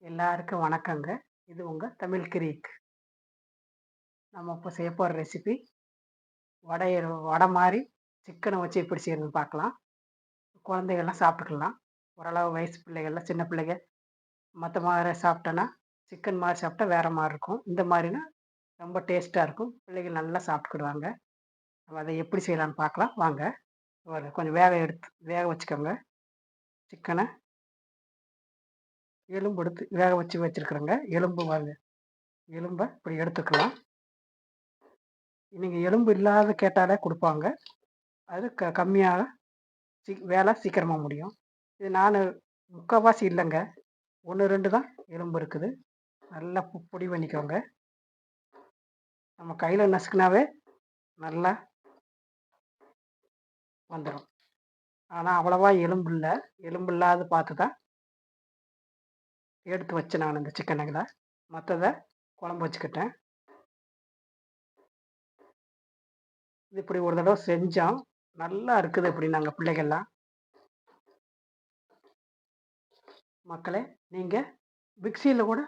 எல்லாருக்கும் வணக்கங்க. இது உங்க தமிழ் கிரீக். நம்ம இப்போ செய்ய போற ரெசிபி வடை மாரி சிக்கன வச்சு எப்படி செய்யறதுன்னு பார்க்கலாம். குழந்தைகள்லாம் சாப்பிட்டுக்கலாம். ஓரளவு வயசு பிள்ளைகள்லாம் சின்ன பிள்ளைங்க மத்த மாரி சாப்பிட்டோன்னா, சிக்கன் மாரி சாப்பிட்டா வேற மாரி இருக்கும். இந்த மாரினா ரொம்ப டேஸ்ட்டா இருக்கும். பிள்ளைகள் நல்லா சாப்பிட்டுக்கிடுவாங்க. நம்ம அத எப்படி செய்யலான்னு பார்க்கலாம் வாங்க. ஒரு கொஞ்சம் வேக வச்சுக்கோங்க. சிக்கன எலும்பு எடுத்து வேக வச்சு வச்சிருக்கிறேங்க. எலும்ப இப்படி எடுத்துக்கலாம். நீங்க எலும்பு இல்லாத கேட்டாலே குடுப்பாங்க. அது கம்மியா வேலை சீக்கிரமா முடியும். இது நானு முக்காவாசி இல்லங்க. 1, 2 தான் எலும்பு இருக்குது. நல்லா பொடி பண்ணிக்கோங்க. நம்ம கையில நசுக்குனாவே நல்லா வந்துரும். ஆனா அவ்வளவா எலும்பு இல்ல. எலும்பு இல்லாத பார்த்து தான் எடுத்து வச்சேன் நான் இந்த சிக்கனுங்கள. மத்தத குழம்பு வச்சுக்கிட்டேன். இது இப்படி ஒரு தடவ செஞ்சோம். நல்லா இருக்குது அப்படின்னாங்க பிள்ளைகள்லாம். மக்களே, நீங்க மிக்ஸியில கூட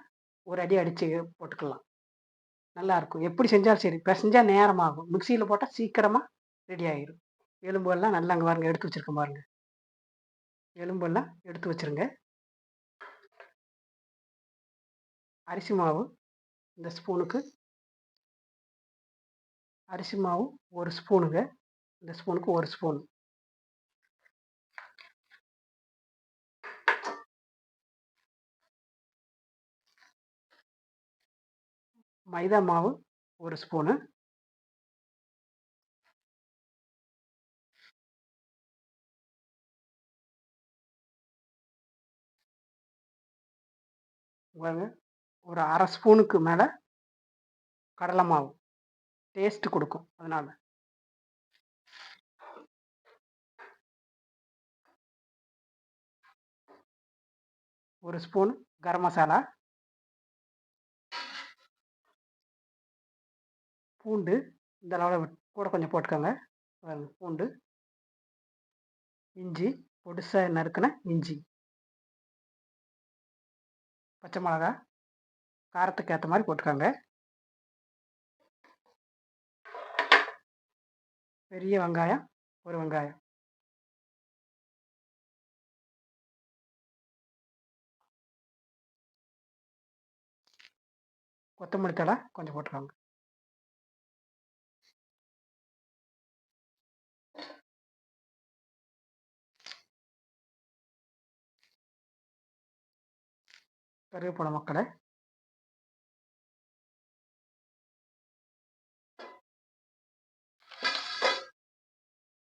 ஒரு அடி அடிச்சு போட்டுக்கலாம். நல்லாருக்கும். எப்படி செஞ்சாலும் சரி. பெசஞ்சா நேரமாகும். மிக்ஸியில போட்டா சீக்கிரமா ரெடி ஆயிரும். எலும்பெல்லாம் நல்லா அங்க பாருங்க எடுத்து வச்சிருக்கேன் பாருங்க. எலும்பெல்லாம் எடுத்து வச்சுருங்க. அரிசி மாவு இந்த ஸ்பூனுக்கு அரிசி மாவு 1 ஸ்பூனுங்க. இந்த ஸ்பூனுக்கு 1 ஸ்பூன். மைதா மாவு 1 ஸ்பூனு. பாருங்க ஒரு 1/2 ஸ்பூனுக்கு மேல கடலை மாவு. டேஸ்ட் குடுக்கும் அதனால. 1 ஸ்பூன் கரம் மசாலா. பூண்டு இந்த அளவுல கூட கொஞ்சம் போட்டுக்கோங்க. பாருங்க பூண்டு, இஞ்சி பொடிசா நறுக்குன இஞ்சி, பச்சை மிளகா காரத்துக்கு ஏத்த மாரி போட்டுக்கோங்க. பெரிய வெங்காயம் 1 வெங்காயம். கொத்தமல்லி தழை கொஞ்சம் போட்டுக்கோங்க. கருவேப்பிலை மக்களே.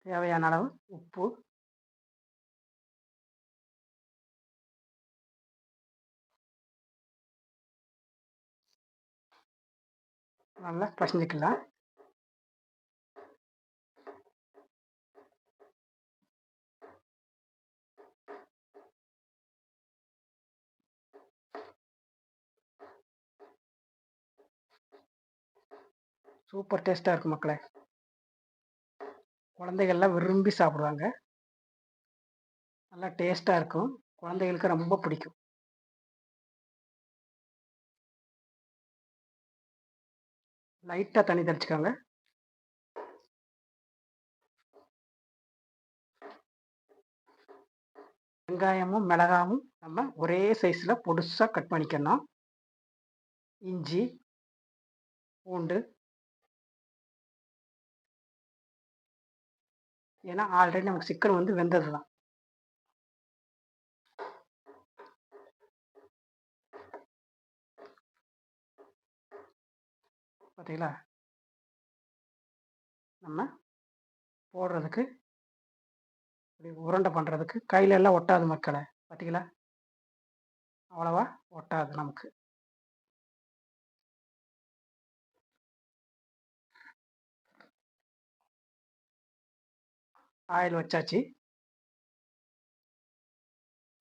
தேவையான அளவு உப்பு. நல்லா பெசஞ்சுக்கலாம். சூப்பர் டேஸ்ட்டா இருக்கும் மக்களே. குழந்தைகள்லாம் விரும்பி சாப்பிடுவாங்க. நல்லா டேஸ்ட்டா இருக்கும். குழந்தைகளுக்கு ரொம்ப பிடிக்கும். லைட்டா தண்ணி தெளிச்சுக்கோங்க. வெங்காயமும், மிளகாவும் நம்ம ஒரே சைஸ்ல பொடுசா கட் பண்ணிக்கணும். இஞ்சி, பூண்டு ஏன்னா ஆல்ரெடி நமக்கு சிக்கன் வந்து வெந்தது தான். பார்த்தீங்களா? நம்ம போடுறதுக்கு இப்படி உருண்டை பண்றதுக்கு கையில எல்லாம் ஒட்டாது மக்களே. பார்த்தீங்களா? அவ்வளவா ஒட்டாது நமக்கு. ஆயில் வச்சாச்சு.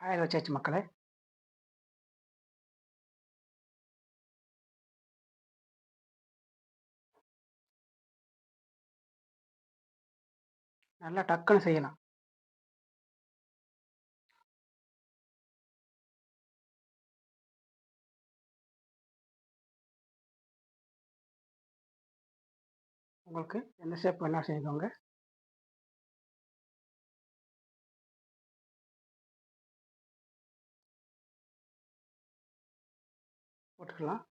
ஆயில் வச்சாச்சு மக்களே. நல்லா டக்குன்னு செய்யலாம். உங்களுக்கு எந்த ஷேப் வேணா செய்தோங்க. போட்டுக்கலாம்.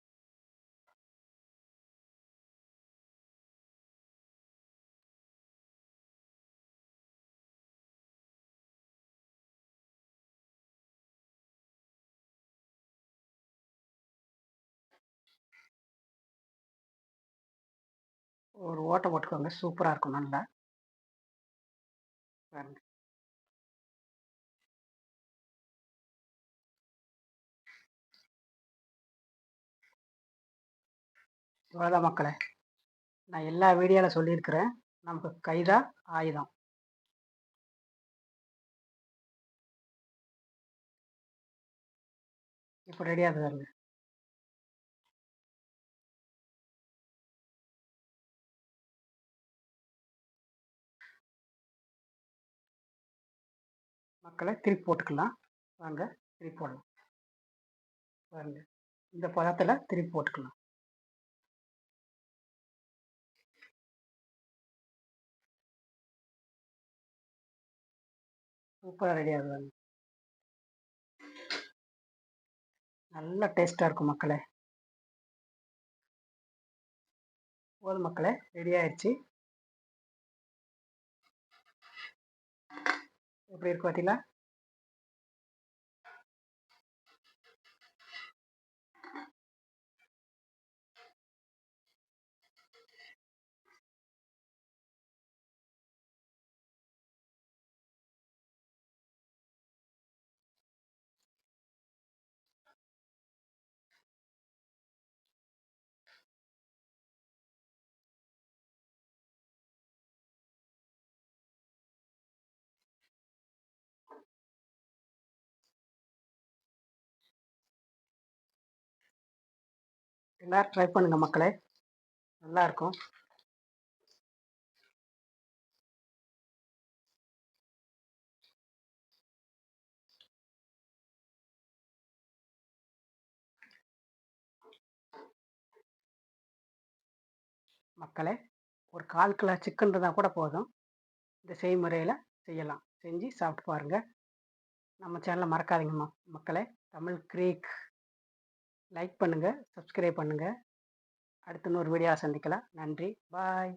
ஒரு ஓட்டை போட்டுக்கோங்க. சூப்பரா இருக்கும் நல்லா. பாருங்க. இவ்வளோதான் மக்களே. நான் எல்லா வீடியோல சொல்லியிருக்கிறேன். நமக்கு கை தான் ஆயுதம். இப்போ ரெடி ஆகுது பாருங்க. மக்களே திருப்பி போட்டுக்கலாம். வாங்க திருப்பி போடலாம். பாருங்க. இந்த பதத்துல திருப்பி போட்டுக்கலாம். சூப்பரா ரெடி ஆகுது பாருங்க. நல்ல டேஸ்ட்டா இருக்கும் மக்களே. போதும் மக்களே, ரெடி ஆயிடுச்சு. எப்படி இருக்கு பார்த்தீங்களா? எல்லாரும் ட்ரை பண்ணுங்க மக்களே. நல்லா இருக்கும். மக்களே, ஒரு 1/4 கிலோ சிக்கன் இருந்தா கூட போதும். இந்த செய்முறையில செய்யலாம். செஞ்சு சாப்பிட்டு பாருங்க. நம்ம சேனலை மறக்காதீங்க மக்களே. தமிழ் க்ரீக் லைக் பண்ணுங்க, சப்ஸ்கிரைப் பண்ணுங்க. அடுத்த இன்னொரு வீடியோல சந்திக்கலாம். நன்றி. பாய்.